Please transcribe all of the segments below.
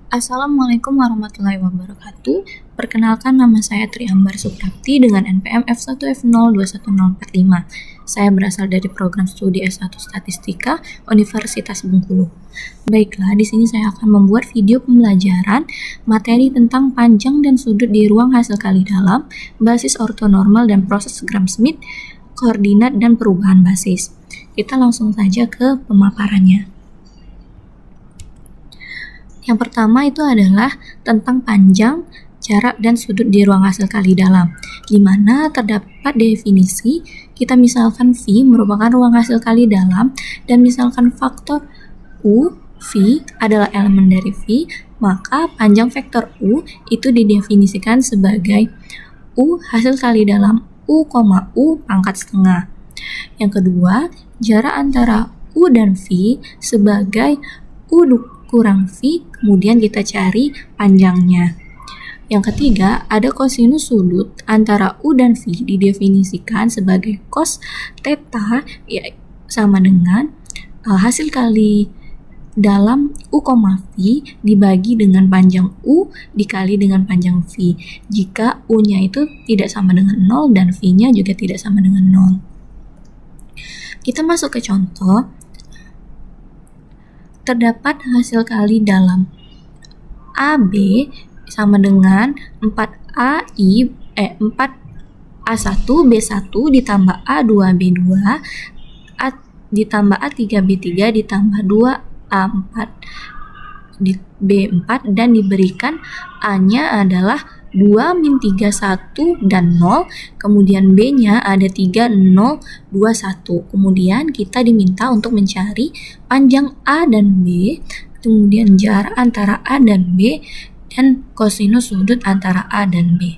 Assalamualaikum warahmatullahi wabarakatuh. Perkenalkan, nama saya Triambar Suprapti dengan NPM F1F021045. Saya berasal dari program studi S1 Statistika Universitas Bengkulu. Baiklah, di sini saya akan membuat video pembelajaran materi tentang panjang dan sudut di ruang hasil kali dalam, basis ortonormal dan proses Gram-Schmidt, koordinat dan perubahan basis. Kita langsung saja ke pemaparannya. Yang pertama itu adalah tentang panjang, jarak, dan sudut di ruang hasil kali dalam, di mana terdapat definisi. Kita misalkan V merupakan ruang hasil kali dalam, dan misalkan faktor U, V adalah elemen dari V, maka panjang vektor U itu didefinisikan sebagai U hasil kali dalam U, U pangkat setengah. Yang kedua, jarak antara U dan V sebagai U kurang V, kemudian kita cari panjangnya. Yang ketiga, ada kosinus sudut antara U dan V didefinisikan sebagai cos theta, ya, sama dengan hasil kali dalam U, V dibagi dengan panjang U dikali dengan panjang V, jika U-nya itu tidak sama dengan 0 dan V-nya juga tidak sama dengan 0. Kita masuk ke contoh. Terdapat hasil kali dalam AB sama dengan 4A1 B1 ditambah A2 B2 ditambah A3 B3 ditambah 2A4 B4 dan diberikan A-nya adalah 2, min 3, 1, dan 0. Kemudian B-nya ada 3, 0, 2, 1. Kemudian kita diminta untuk mencari panjang A dan B, kemudian jarak antara A dan B, dan kosinus sudut antara A dan B.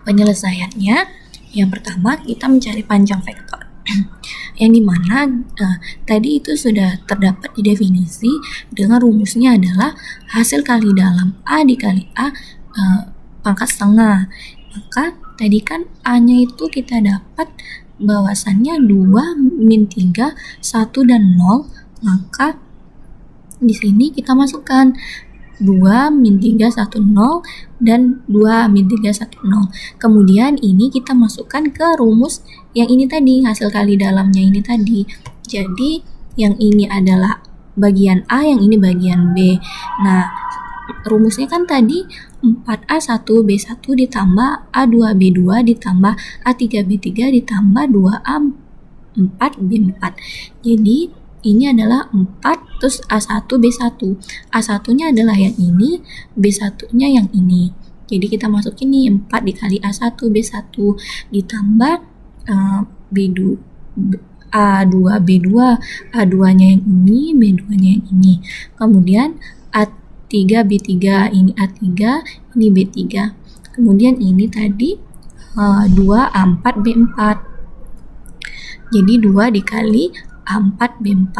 Penyelesaiannya, yang pertama kita mencari panjang vektor. Yang dimana tadi itu sudah terdapat di definisi dengan rumusnya adalah hasil kali dalam A dikali A pangkat setengah. Maka tadi kan A-nya itu kita dapat bahwasannya 2, min 3, 1, dan 0. Maka di sini kita masukkan 2, min 3, 1, 0 dan 2, min 3, 1, 0. Kemudian ini kita masukkan ke rumus yang ini tadi, hasil kali dalamnya ini tadi. Jadi yang ini adalah bagian A, yang ini bagian B. Nah, rumusnya kan tadi 4A1 B1 ditambah A2 B2 ditambah A3 B3 ditambah 2A4 B4. Jadi ini adalah 4 terus A1 B1. A1-nya adalah yang ini, B1-nya yang ini. Jadi kita masuk ini 4 dikali A1 B1 ditambah B2 A2 B2, A2-nya yang ini, B2-nya yang ini. Kemudian A3 B3, ini A3, ini B3. Kemudian ini tadi 2A4 B4. Jadi 2 dikali A4 B4.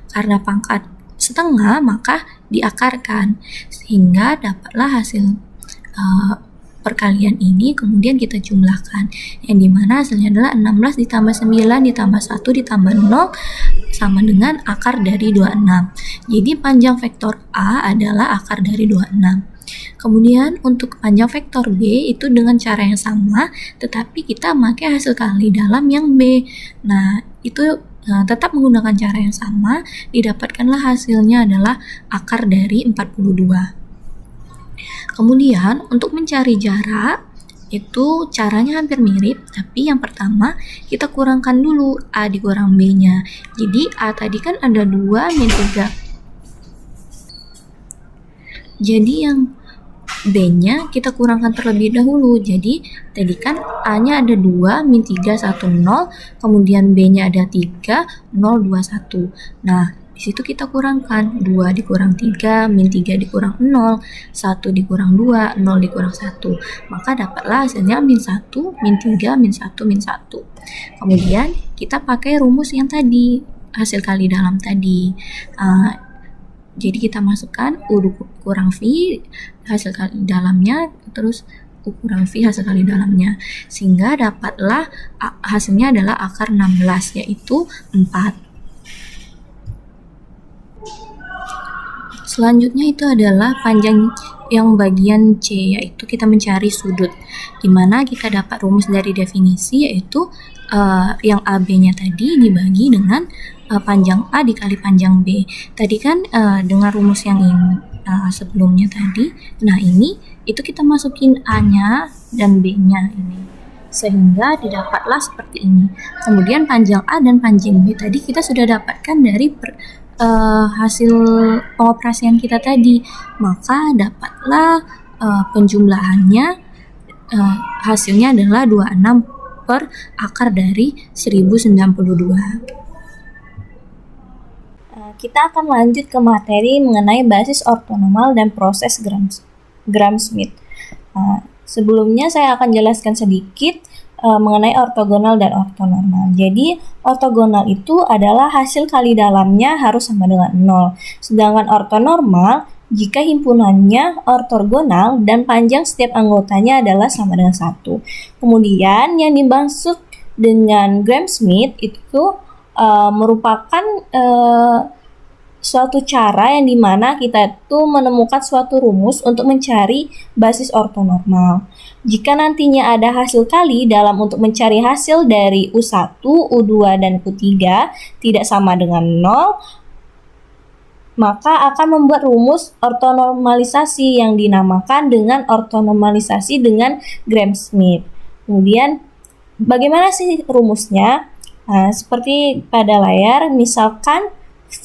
Karena pangkat setengah maka diakarkan sehingga dapatlah hasil perkalian ini, kemudian kita jumlahkan, yang dimana hasilnya adalah 16 ditambah 9 ditambah 1 ditambah 0 sama dengan akar dari 26. Jadi panjang vektor A adalah akar dari 26. Kemudian untuk panjang vektor B itu dengan cara yang sama, tetapi kita pakai hasil kali dalam yang B. Nah, itu tetap menggunakan cara yang sama, didapatkanlah hasilnya adalah akar dari 42. Kemudian untuk mencari jarak itu caranya hampir mirip, tapi yang pertama kita kurangkan dulu A dikurang B-nya. Jadi A tadi kan ada 2, min 3. Jadi yang B-nya kita kurangkan terlebih dahulu. Jadi tadi kan A-nya ada 2, min 3, 1, 0. Kemudian B-nya ada 3, 0, 2, 1. Nah, di situ kita kurangkan 2 dikurang 3, min 3 dikurang 0, 1 dikurang 2, 0 dikurang 1. Maka dapatlah hasilnya min 1, min 3, min 1, min 1. Kemudian kita pakai rumus yang tadi, hasil kali dalam tadi. Jadi kita masukkan U kurang V hasil kali dalamnya, terus U kurang V hasil kali dalamnya, sehingga dapatlah hasilnya adalah akar 16, yaitu 4. Selanjutnya itu adalah panjang yang bagian C, yaitu kita mencari sudut, dimana kita dapat rumus dari definisi, yaitu yang AB-nya tadi dibagi dengan panjang A dikali panjang B. Tadi kan dengan rumus yang ini sebelumnya tadi, nah ini itu kita masukin A-nya dan B-nya ini, sehingga didapatlah seperti ini. Kemudian panjang A dan panjang B tadi kita sudah dapatkan dari hasil pengoperasian kita tadi, maka dapatlah penjumlahannya, hasilnya adalah 26 per akar dari 1092. Kita akan lanjut ke materi mengenai basis ortonormal dan proses Gram-Schmidt. Sebelumnya saya akan jelaskan sedikit mengenai ortogonal dan ortonormal. Jadi ortogonal itu adalah hasil kali dalamnya harus sama dengan 0. Sedangkan ortonormal jika himpunannya ortogonal dan panjang setiap anggotanya adalah sama dengan 1. Kemudian yang dimaksud dengan Gram-Schmidt itu merupakan suatu cara yang dimana kita tuh menemukan suatu rumus untuk mencari basis ortonormal. Jika nantinya ada hasil kali dalam untuk mencari hasil dari U1, U2, dan U3 tidak sama dengan 0, maka akan membuat rumus ortonormalisasi yang dinamakan dengan ortonormalisasi dengan Gram-Schmidt. Kemudian bagaimana sih rumusnya? Seperti pada layar, misalkan V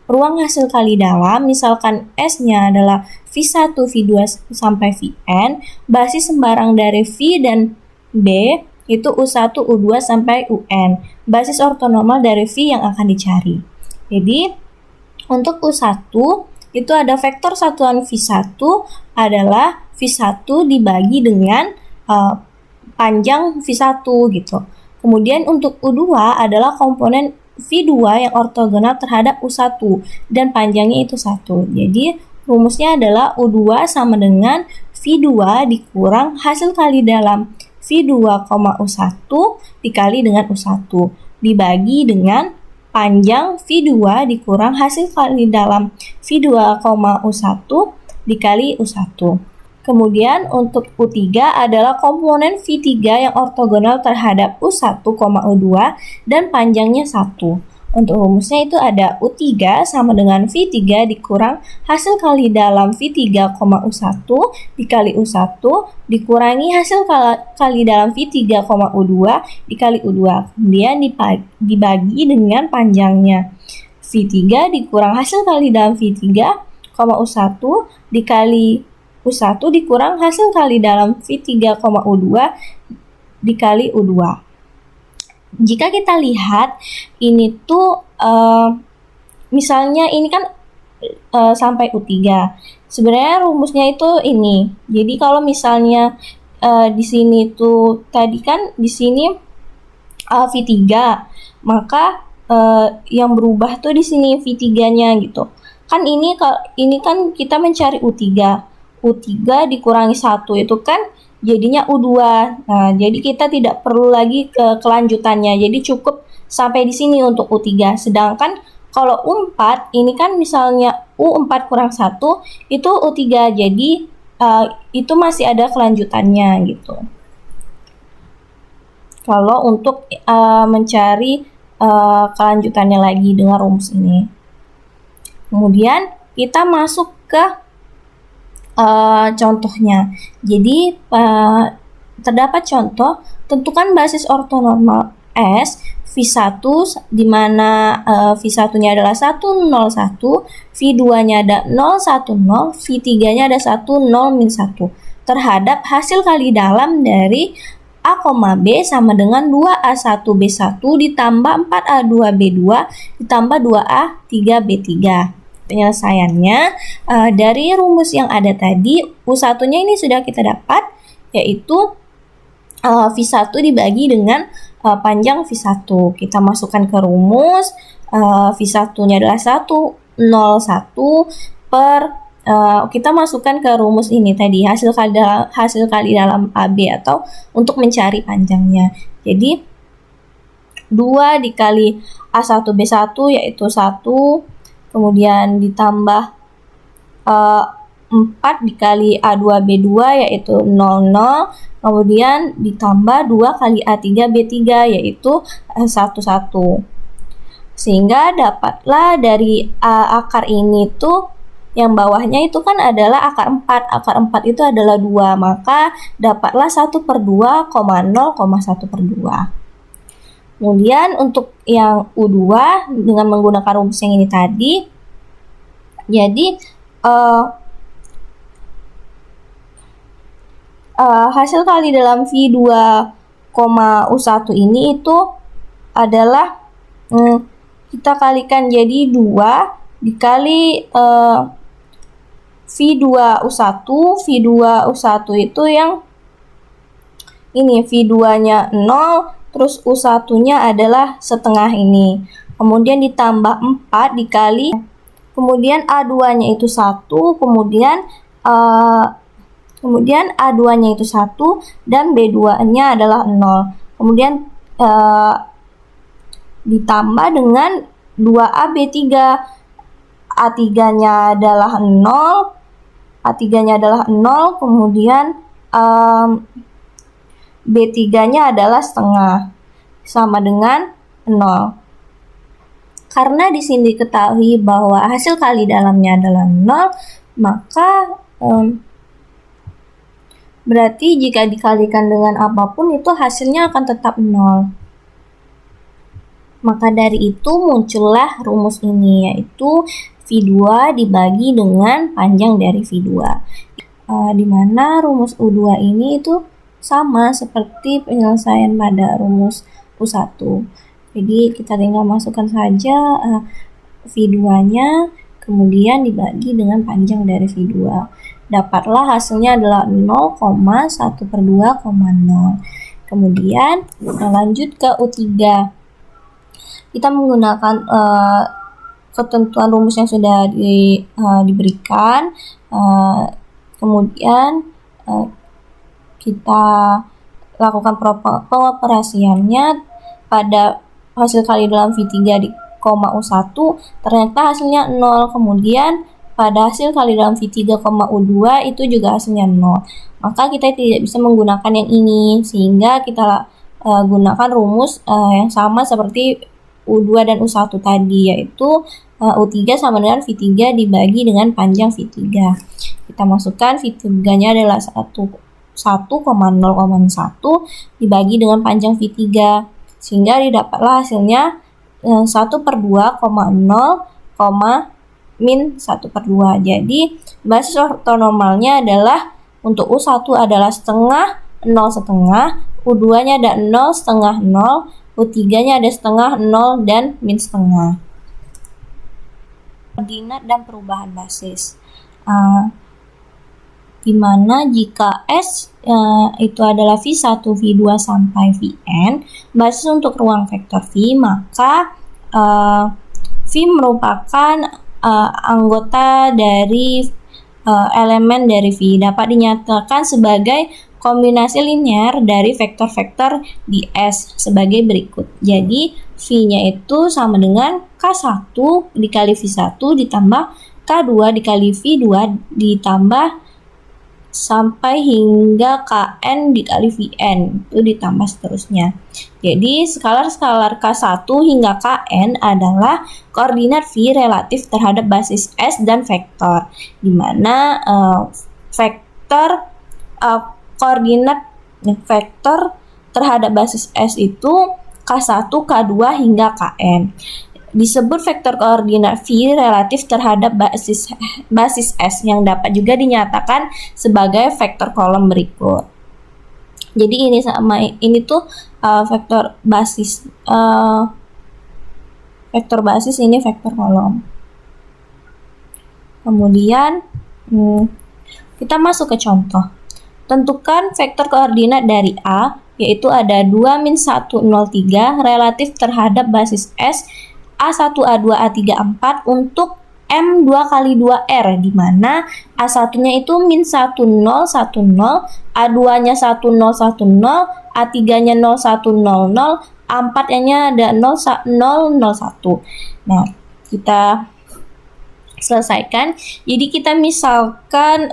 ruang hasil kali dalam, misalkan S-nya adalah V1, V2, sampai Vn, basis sembarang dari V dan B itu U1, U2, sampai UN. Basis ortonormal dari V yang akan dicari. Jadi, untuk U1, itu ada vektor satuan V1 adalah V1 dibagi dengan panjang V1 gitu. Kemudian untuk U2 adalah komponen V2 yang ortogonal terhadap U1 dan panjangnya itu 1. Jadi rumusnya adalah U2 sama dengan V2 dikurang hasil kali dalam V2, U1 dikali dengan U1 dibagi dengan panjang V2 dikurang hasil kali dalam V2, U1 dikali U1. Kemudian untuk U3 adalah komponen V3 yang ortogonal terhadap U1, U2 dan panjangnya 1. Untuk rumusnya itu ada U3 sama dengan V3 dikurang hasil kali dalam V3, U1 dikali U1 dikurangi hasil kali dalam V3, U2 dikali U2. Kemudian dibagi dengan panjangnya. V3 dikurang hasil kali dalam V3, U1 dikali U1 dikurang hasil kali dalam V3, U2 dikali U2. Jika kita lihat ini tuh misalnya ini kan sampai U3. Sebenarnya rumusnya itu ini. Jadi kalau misalnya di sini tuh tadi kan di sini V3, maka yang berubah tuh di sini V3-nya gitu. Kan ini kan kita mencari U3 dikurangi 1 itu kan jadinya U2. Nah, jadi kita tidak perlu lagi ke kelanjutannya. Jadi cukup sampai di sini untuk U3. Sedangkan kalau U4 ini kan misalnya U4 kurang 1 itu U3. Jadi itu masih ada kelanjutannya gitu. Kalau untuk mencari kelanjutannya lagi dengan rumus ini. Kemudian kita masuk ke contohnya. Jadi terdapat contoh, tentukan basis ortonormal S V1 di mana V1-nya adalah 1, 0, 1, V2-nya ada 0, 1, 0, V3-nya ada 1, 0, min 1 terhadap hasil kali dalam dari A, B sama dengan 2A1B1 ditambah 4A2B2 ditambah 2A3B3. Penyelesaiannya dari rumus yang ada tadi, U1-nya ini sudah kita dapat, yaitu V1 dibagi dengan panjang V1. Kita masukkan ke rumus, V1-nya adalah 1, 0, 1 per kita masukkan ke rumus ini tadi, hasil kali dalam AB atau untuk mencari panjangnya. Jadi 2 dikali A1B1 yaitu 1, kemudian ditambah 4 dikali A2B2 yaitu 00, kemudian ditambah 2 kali A3B3 yaitu 11. Sehingga dapatlah dari akar ini tuh yang bawahnya itu kan adalah akar 4. Akar 4 itu adalah 2, maka dapatlah 1/2, 0,1/2. Kemudian untuk yang U2 dengan menggunakan rumus yang ini tadi, jadi hasil kali dalam V2, U1 ini itu adalah kita kalikan jadi 2 dikali V2U1. V2U1 itu yang ini, V2-nya 0, terus U1-nya adalah setengah ini. Kemudian ditambah 4 dikali, kemudian A2-nya itu 1, kemudian A2-nya itu 1 dan B2-nya adalah 0. Kemudian ditambah dengan 2AB3. A3-nya adalah 0, kemudian B3-nya adalah setengah, sama dengan 0. Karena di sini diketahui bahwa hasil kali dalamnya adalah 0, maka berarti jika dikalikan dengan apapun itu hasilnya akan tetap 0. Maka dari itu muncullah rumus ini, yaitu V2 dibagi dengan panjang dari V2. Di mana rumus U2 ini itu sama seperti penyelesaian pada rumus U1. Jadi kita tinggal masukkan saja V2-nya, kemudian dibagi dengan panjang dari V2. Dapatlah hasilnya adalah 0,1/2,0. Kemudian lanjut ke U3. Kita menggunakan ketentuan rumus yang sudah diberikan, kemudian kita lakukan pengoperasiannya pada hasil kali dalam V3 di U1, ternyata hasilnya 0. Kemudian pada hasil kali dalam V3, U2 itu juga hasilnya 0. Maka kita tidak bisa menggunakan yang ini, sehingga kita gunakan rumus yang sama seperti U2 dan U1 tadi, yaitu U3 sama dengan V3 dibagi dengan panjang V3. Kita masukkan V3-nya adalah 1,0,1 dibagi dengan panjang V3, sehingga didapatlah hasilnya 1/2,0, min 1/2. Jadi basis ortonormalnya adalah untuk U1 adalah setengah, 0 setengah, U2-nya ada 0, setengah 0, U3-nya ada setengah, 0, dan min setengah. Koordinat dan perubahan basis. Dimana jika S itu adalah V1, V2 sampai Vn, basis untuk ruang vektor V, maka V merupakan anggota dari elemen dari V, dapat dinyatakan sebagai kombinasi linear dari vektor-vektor di S sebagai berikut. Jadi V-nya itu sama dengan K1 dikali V1 ditambah K2 dikali V2 ditambah sampai hingga Kn dikali Vn, itu ditambah seterusnya. Jadi skalar-skalar K1 hingga Kn adalah koordinat V relatif terhadap basis S dan vektor, dimana koordinat vektor terhadap basis S itu K1, K2 hingga Kn. Disebut vektor koordinat V relatif terhadap basis S yang dapat juga dinyatakan sebagai vektor kolom berikut. Jadi ini tuh vektor basis, ini vektor kolom. Kemudian kita masuk ke contoh. Tentukan vektor koordinat dari A, yaitu ada 2, min 1, 0, 3 relatif terhadap basis S A1, A2, A3, A4 untuk M 2 kali 2R, di mana A1-nya itu min 1, 0, 1, 0, A2-nya 1, 0, 1, 0, A3-nya 0, 1, 0, 0, A4-nya ada 0, 0, 0, 1. Nah, kita selesaikan. Jadi kita misalkan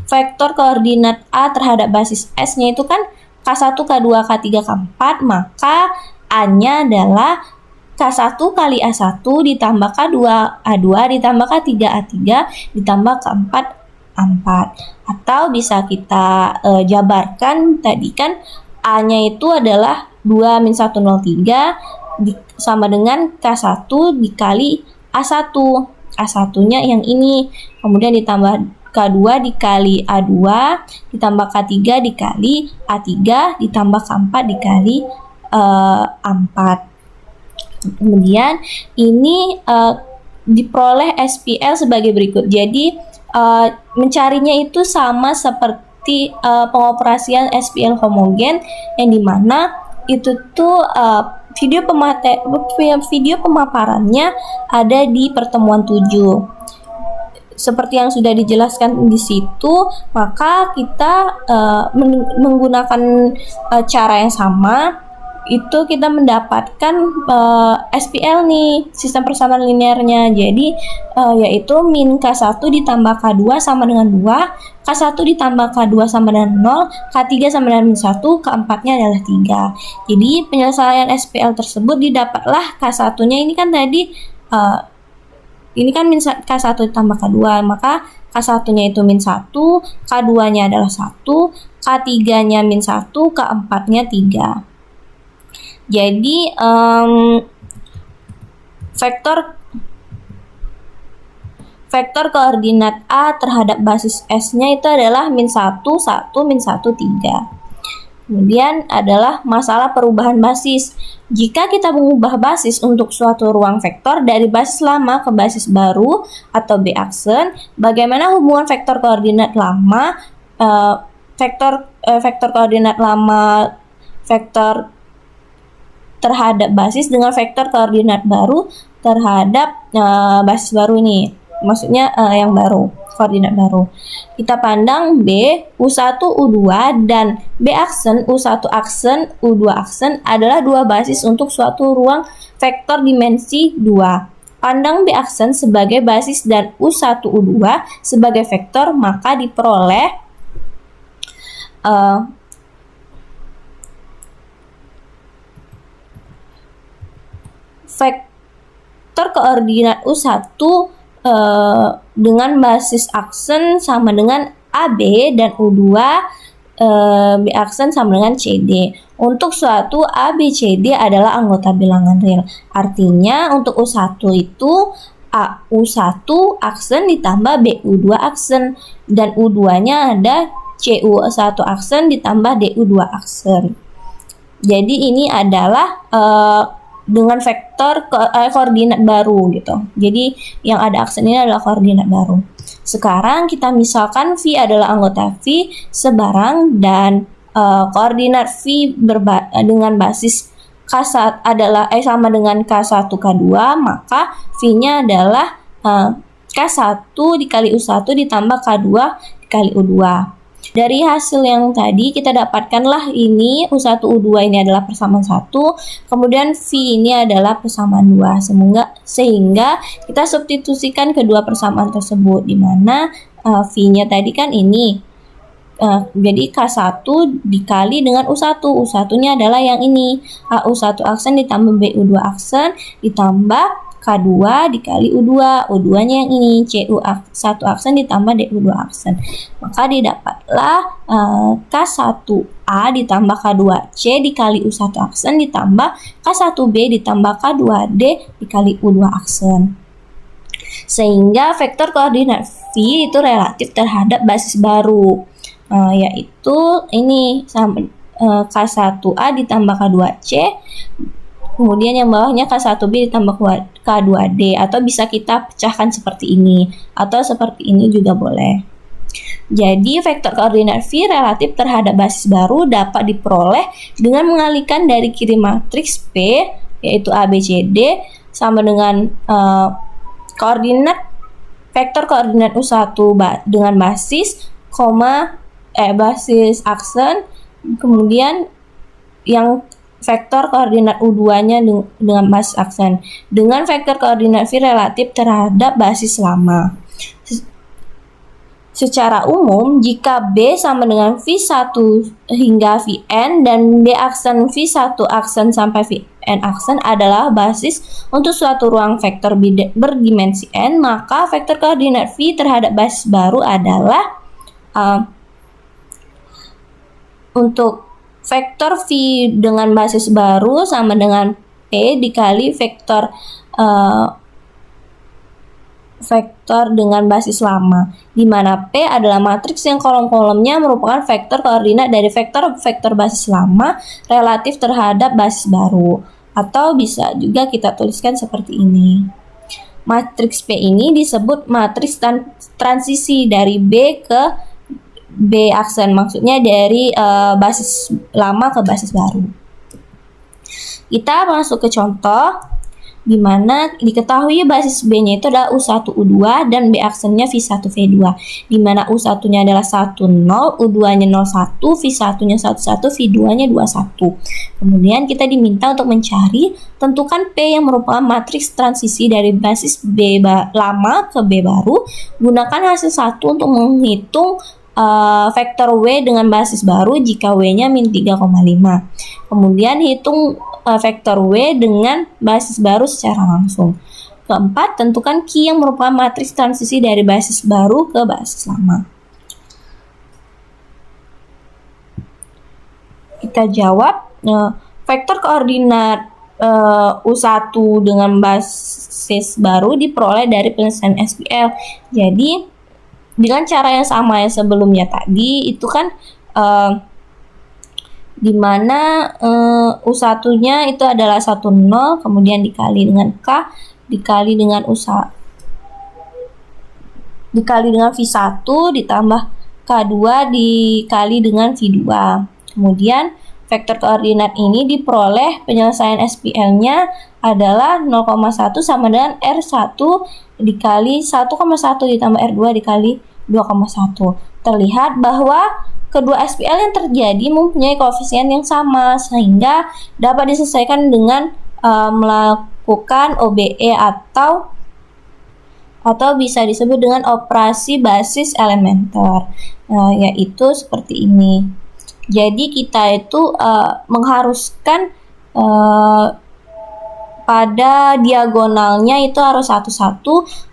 vektor koordinat A terhadap basis S-nya itu kan K1, K2, K3, K4, maka A-nya adalah K1 kali A1 ditambah K2 A2 ditambah K3 A3 ditambah K4 A4. Atau bisa kita jabarkan tadi kan A-nya itu adalah 2 min 1 0 3 sama dengan K1 dikali A1. A1-nya yang ini, kemudian ditambah K2 dikali A2 ditambah K3 dikali A3 ditambah K4 dikali A4. Kemudian ini diperoleh SPL sebagai berikut. Jadi mencarinya itu sama seperti pengoperasian SPL homogen, yang dimana itu tuh video pemaparannya ada di pertemuan 7. Seperti yang sudah dijelaskan di situ, maka kita menggunakan cara yang sama, itu kita mendapatkan SPL nih, sistem persamaan linearnya. Jadi yaitu min K1 ditambah K2 sama dengan 2, K1 ditambah K2 sama dengan 0, K3 sama dengan min 1, K4-nya adalah 3. Jadi penyelesaian SPL tersebut didapatlah K1-nya ini kan tadi ini kan min K1 ditambah K2, maka K1-nya itu min 1, K2-nya adalah 1, K3-nya min 1, K4-nya 3. Jadi vektor koordinat A terhadap basis S-nya itu adalah min 1, 1, min 1, 3. Kemudian adalah masalah perubahan basis. Jika kita mengubah basis untuk suatu ruang vektor dari basis lama ke basis baru atau B-aksen, bagaimana hubungan vektor koordinat lama vektor koordinat lama vektor terhadap basis dengan vektor koordinat baru terhadap basis baru ini, maksudnya yang baru, koordinat baru. Kita pandang B, U1, U2 dan B aksen, U1 aksen, U2 aksen adalah dua basis untuk suatu ruang vektor dimensi 2. Pandang B aksen sebagai basis dan U1, U2 sebagai vektor, maka diperoleh vektor koordinat U1 dengan basis aksen sama dengan AB dan U2 B aksen sama dengan CD. Untuk suatu ABCD adalah anggota bilangan real. Artinya untuk U1 itu U1 aksen ditambah BU2 aksen, dan U2-nya ada CU1 aksen ditambah DU2 aksen. Jadi ini adalah dengan vektor koordinat baru gitu. Jadi yang ada aksen ini adalah koordinat baru. Sekarang kita misalkan V adalah anggota V sebarang dan koordinat V dengan basis K1 adalah sama dengan K1 K2, maka V-nya adalah K1 dikali U1 ditambah K2 dikali U2. Dari hasil yang tadi kita dapatkanlah ini U1 U2 ini adalah persamaan 1, kemudian V ini adalah persamaan 2, sehingga kita substitusikan kedua persamaan tersebut, di mana V-nya tadi kan ini jadi K1 dikali dengan U1, U1-nya adalah yang ini, U1 aksen ditambah BU2 aksen ditambah K2 dikali U2, U2-nya yang ini, CU1 aksen ditambah DU2 aksen. Maka didapatlah K1A ditambah K2C dikali U1 aksen ditambah K1B ditambah K2D dikali U2 aksen. Sehingga vektor koordinat V itu relatif terhadap basis baru, yaitu ini K1A ditambah K2C, kemudian yang bawahnya K1B ditambah K2D, atau bisa kita pecahkan seperti ini, atau seperti ini juga boleh. Jadi vektor koordinat V relatif terhadap basis baru dapat diperoleh dengan mengalihkan dari kiri matriks P, yaitu ABCD, sama dengan vektor koordinat U1 dengan basis, basis aksen, kemudian yang vektor koordinat U2-nya dengan basis aksen dengan vektor koordinat V relatif terhadap basis lama. Secara umum, jika B sama dengan V1 hingga Vn dan B aksen V1 aksen sampai Vn aksen adalah basis untuk suatu ruang vektor berdimensi n, maka vektor koordinat V terhadap basis baru adalah untuk vektor V dengan basis baru sama dengan P dikali vektor dengan basis lama, di mana P adalah matriks yang kolom-kolomnya merupakan vektor koordinat dari vektor basis lama relatif terhadap basis baru. Atau bisa juga kita tuliskan seperti ini. Matriks P ini disebut matriks transisi dari B ke B aksen, maksudnya dari basis lama ke basis baru. Kita masuk ke contoh di mana diketahui basis B-nya itu adalah U1 U2 dan B aksennya V1 V2, di mana U1-nya adalah 10, U2-nya 01, V1-nya 11, V2-nya 21. Kemudian kita diminta untuk mencari tentukan P yang merupakan matriks transisi dari basis B lama ke B baru. Gunakan hasil 1 untuk menghitung vektor W dengan basis baru jika W-nya min 3,5. Kemudian hitung vektor W dengan basis baru secara langsung. Keempat, tentukan Q yang merupakan matriks transisi dari basis baru ke basis lama. Kita jawab, vektor koordinat U1 dengan basis baru diperoleh dari penyelesaian SPL. Jadi, dengan cara yang sama yang sebelumnya tadi, itu kan di mana U1-nya itu adalah 10, kemudian dikali dengan K, dikali dengan dikali dengan V1, ditambah K2 dikali dengan V2. Kemudian vektor koordinat ini diperoleh penyelesaian SPL-nya adalah 0,1 sama dengan R1 dikali 1,1 ditambah R2 dikali 2,1. Terlihat bahwa kedua SPL yang terjadi mempunyai koefisien yang sama, sehingga dapat diselesaikan dengan melakukan OBE atau bisa disebut dengan operasi basis elementer, yaitu seperti ini. Jadi kita itu mengharuskan pada diagonalnya itu harus 1,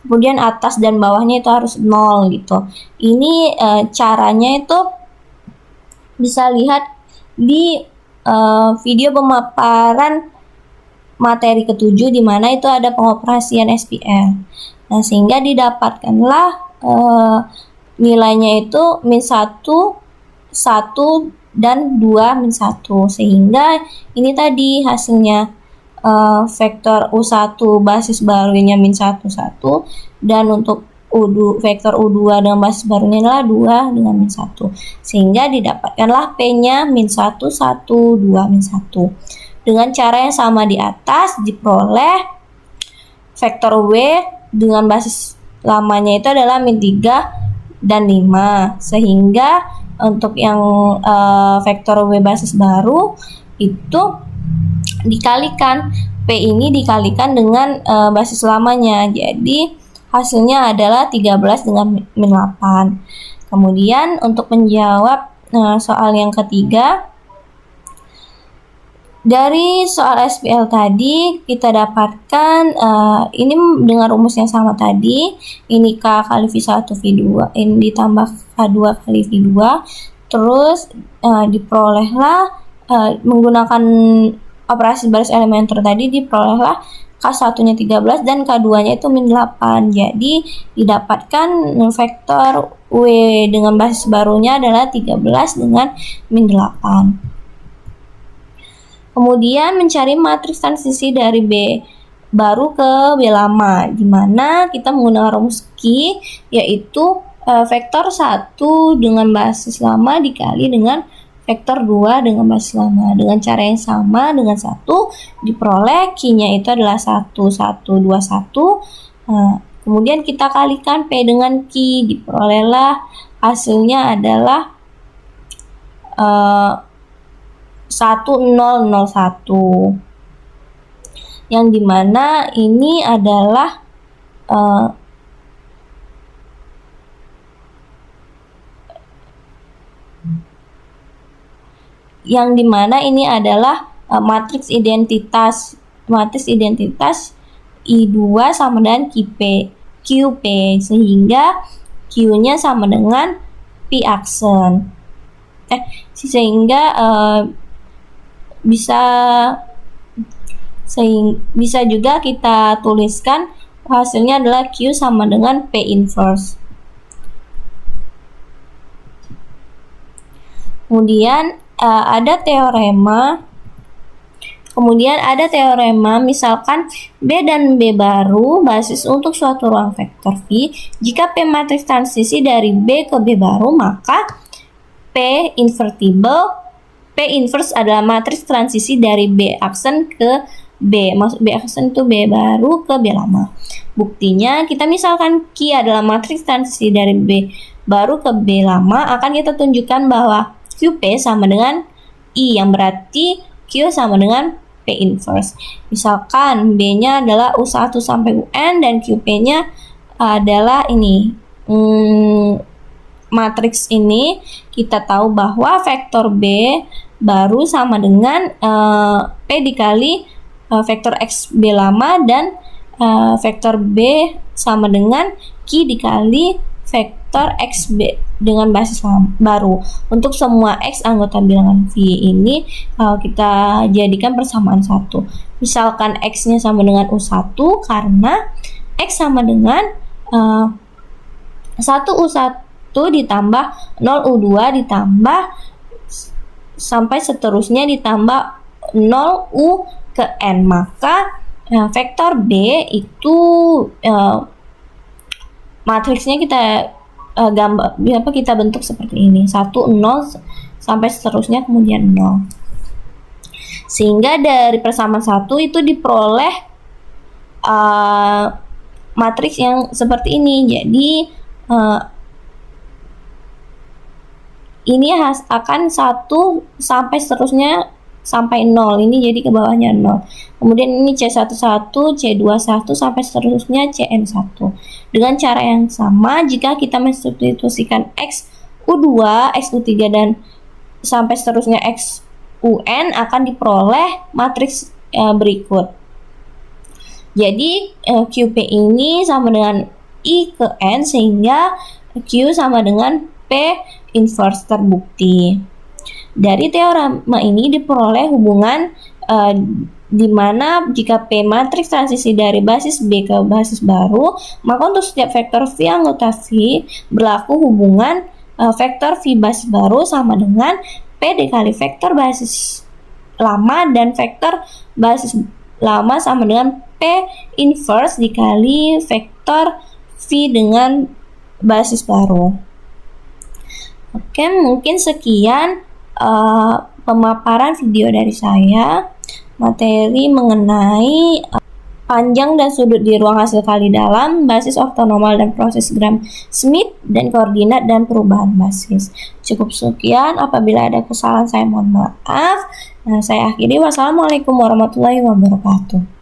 kemudian atas dan bawahnya itu harus 0 gitu. Ini caranya itu bisa lihat di video pemaparan materi ke-7 di mana itu ada pengoperasian SPL. Nah, sehingga didapatkanlah nilainya itu min 1, 1 dan 2 min 1. Sehingga ini tadi hasilnya vektor U1 basis barunya min 1, 1 dan untuk vektor U2 dengan basis barunya adalah 2 dengan min 1. Sehingga didapatkanlah P-nya min 1, 1, 2, min 1. Dengan cara yang sama di atas diperoleh vektor W dengan basis lamanya itu adalah min 3 dan 5. Sehingga untuk yang vektor W basis baru itu dikalikan, P ini dikalikan dengan basis lamanya. Jadi hasilnya adalah 13 dengan min 8. Kemudian untuk menjawab soal yang ketiga, dari soal SPL tadi kita dapatkan ini dengan rumus yang sama tadi, ini K kali V1 V2, ini ditambah K2 kali V2, terus diperolehlah menggunakan operasi baris elementer tadi, diperolehlah K1-nya 13 dan K2-nya itu min 8. Jadi didapatkan vektor W dengan basis barunya adalah 13 dengan min 8. Kemudian mencari matriks transisi dari B baru ke B lama, di mana kita menggunakan rumus Q, yaitu vektor 1 dengan basis lama dikali dengan vektor 2 dengan basis lama. Dengan cara yang sama, dengan 1 diperoleh Q-nya itu adalah 1, 1, 2, 1. Kemudian kita kalikan P dengan Q, diperolehlah hasilnya adalah 1001, yang dimana ini adalah matriks identitas I2 sama dengan QP, sehingga Q-nya sama dengan P aksen. Bisa juga kita tuliskan hasilnya adalah Q sama dengan P inverse. Kemudian ada teorema misalkan B dan B baru basis untuk suatu ruang vektor V. Jika P matriks transisi dari B ke B baru, maka P inverse adalah matriks transisi dari B aksen ke B. Maksud B aksen itu B baru ke B lama. Buktinya, kita misalkan Q adalah matriks transisi dari B baru ke B lama, akan kita tunjukkan bahwa QP sama dengan I, yang berarti Q sama dengan P inverse. Misalkan B-nya adalah U1 sampai UN dan QP-nya adalah ini. Matriks ini kita tahu bahwa vektor B baru sama dengan P dikali vektor X B lama, dan vektor B sama dengan Q dikali vektor X B dengan basis baru. Untuk semua X anggota bilangan V ini kita jadikan persamaan 1. Misalkan X-nya sama dengan U1 karena X sama dengan 1U1 ditambah 0U2 ditambah sampai seterusnya ditambah 0U ke N. Maka vektor B itu matriksnya kita bentuk seperti ini, 1, 0 sampai seterusnya kemudian 0. Sehingga dari persamaan 1 itu diperoleh matriks yang seperti ini. Jadi ini akan 1 sampai seterusnya sampai 0, ini jadi ke bawahnya 0. Kemudian ini C11, C21 sampai seterusnya CN1. Dengan cara yang sama, jika kita mensubstitusikan X U2, X U3 dan sampai seterusnya X UN, akan diperoleh matriks berikut. Jadi QP ini sama dengan I ke N, sehingga Q sama dengan P inverse terbukti. Dari teorema ini diperoleh hubungan di mana jika P matriks transisi dari basis B ke basis baru, maka untuk setiap vektor V anggota V berlaku hubungan vektor V basis baru sama dengan P dikali vektor basis lama, dan vektor basis lama sama dengan P inverse dikali vektor V dengan basis baru. Oke, mungkin sekian pemaparan video dari saya, materi mengenai panjang dan sudut di ruang hasil kali dalam, basis ortonormal dan proses Gram-Schmidt, dan koordinat dan perubahan basis. Cukup sekian, apabila ada kesalahan saya mohon maaf. Saya akhiri, wassalamualaikum warahmatullahi wabarakatuh.